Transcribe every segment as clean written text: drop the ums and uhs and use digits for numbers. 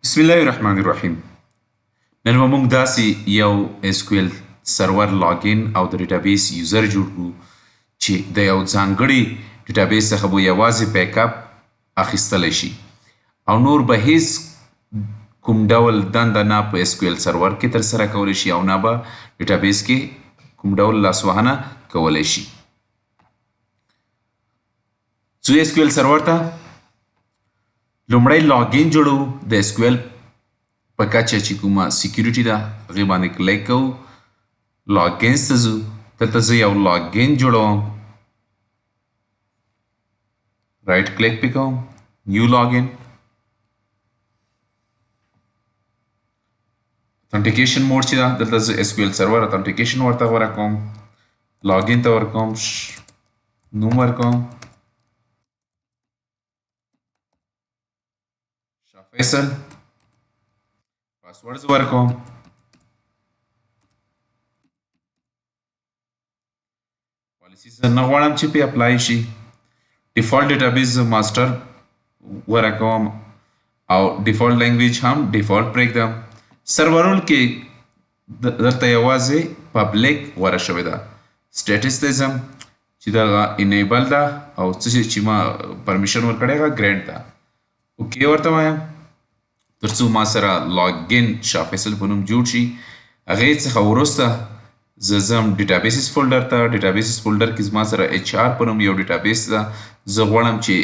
بسم الله الرحمن الرحیم نن به موږ داسې یو SQL سرور لاګین او د ډیټابیس یوزر جوړ کړو چې د یو ځانګړي ډیټابیس څخه به یوازې بیک اپ اخیستلی شي او نور به هیڅ کوم ډول دنده نه په SQL سرور کې ترسره کولی شي او نه به ډیټابیس کې کوم ډول لاسوهنه کولی شي. ځو SQL سرور ته لومړی لاګین جوړو د SQL په کچه چې کومه سیکیورټي ده هغې باندې کلیک کوو لاګینز ته ځو دلته زه یو لاګین جوړوم رایټ کلیک پې کوم نیو لاګین اتنټیکیشن موډ چې ده دلته زه SQL سرور اتنټیکیشن ورته غوره کوم لاګین ته ورکوم نوم ورکوم فیصل پاسورډ زه ورکوم پالیسي زه نه غواړم چې پې اپلای شي ډیفالټ ډیټابیس زه ماسټر غوره کوم او ډیفالټ لینګویج هم ډیفالټ پرېږدم سرورول کې دلته یوازې پبلیک غوره شوې ده سټیټس ته ځم چې دغه انیبل ده او څه چې ما پرمیشن ورکړی هغه ګرینټ ده اوکې ورته وایم ترڅو ما سره لاګین شاه فیصل په نوم جوړ شي هغې څخه وروسته زه ځم ډیټابیسز فولډر ته ډیټابیسز فولډر کې زما سره HR په نوم یو ډیټابیس ده زه غواړم چې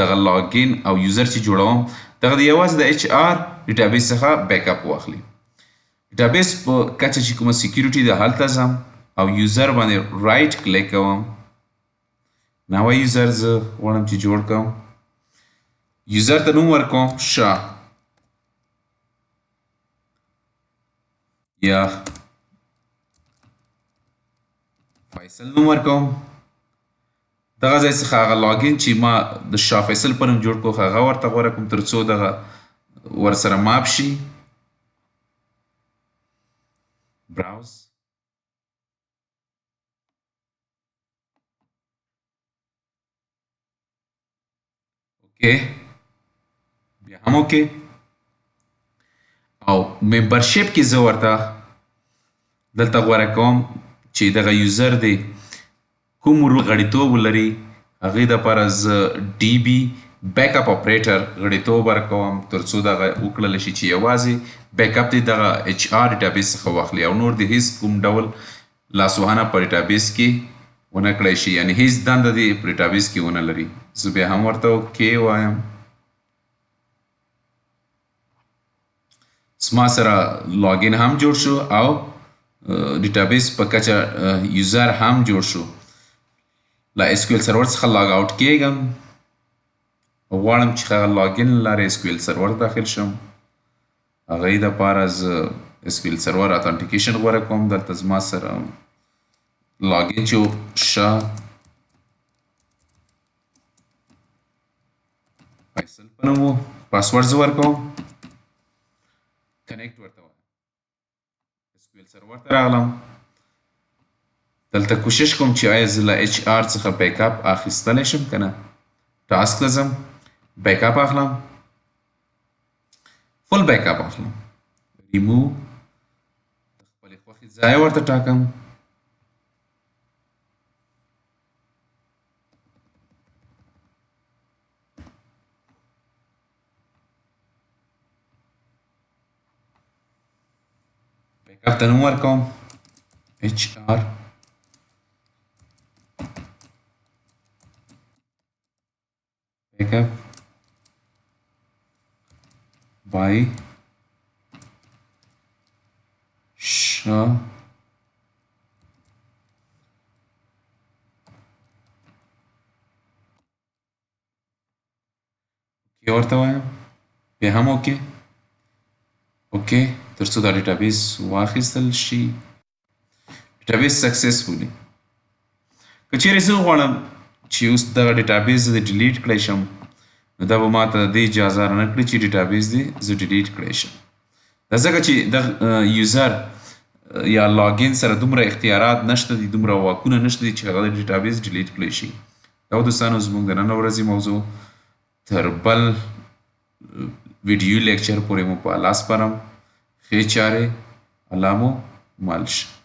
دغه لاګین او یوزر چې جوړوم دغه د یوازې د HR ډیټابیس څخه بیک اپ واخلي ډیټابیس په کچه چې کومه سیکیورټي ده هلته ځم او یوزر باندې رایټ کلیک کوم نوی یوزر زه غواړم چې جوړ کوم یوزر ته نوم ورکوم شاه یا فیصل نوم ورکوم دغه ځای څخه هغه لاګین چې ما د شاه فیصل په نوم جوړ کړو هغه ورته غوره کوم تر څو دغه ورسره ماپ شي براوز اوکې بیا هم اوکې او ممبرشپ کې زه ورته دلته غوره کوم چې دغه یوزر دی کوم غړیتوب ولري هغې دپاره زه DB بیک اپ اپریټر غړیتوب ورکوم تر څو دغه وکړلی شي چې یوازې بیک اپ دی دغه HR ډیټابیس څخه واخلي او نور د هیڅ کوم ډول لاسوهنه په ډیټابیس کې ونه کړی شي یعنې هیڅ دنده دې په ډیټابیس کې ونه لري زه بیا هم ورته اوکې وایم زما سره لاګین هم جوړ شو او ډیټابیس په کچه یوزر هم جوړ شو له SQL سرور څخه لاګ آوټ کېږم غواړم چې هغه لاګین له لارې SQL سرور داخل شم هغې دپاره زه SQL سرور اتنټیکیشن غوره کوم دلته زما سره لاګین چې شاه فیصل په نوم و پاسورډ زه ورکوم کنیکټ ورته وایم SQL سرور ته راغلم دلته کوشش کوم چې آیا زه له HR څخه بیک اپ اخیستلی شم که نه ټاسک ته ځم بیک اپ اخلم فل بیک اپ اخلم ریموو د خپلې خوښې ځای ورته ټاکم بیک اپ ته نوم ورکوم HR backup by Shah اوکې ورته وایم بیا هم اوکې اوکې تر څو دا ډیټابیس واخیستل شي ډیټابیس سکسسفولي که چیرې زه غواړم چې اوس دغه ډیټابیس زه ډیلیټ کړی شم نو دا به ما ته د دې اجازه رانه کړي چې ډیټابیس دې زه ډیلیټ کړی شم دا ځکه چې دغه یوزر یا لاګین سره دومره اختیارات نشته دي دومره واکونه نشته دي چې هغه د ډیټابیس ډیلیټ کړی شي دا دوستانو زموږ د نن ورځې موضوع تر بل ویډیو لیکچر پورې مو په لاس پرم ښې چارې الله مو مل شه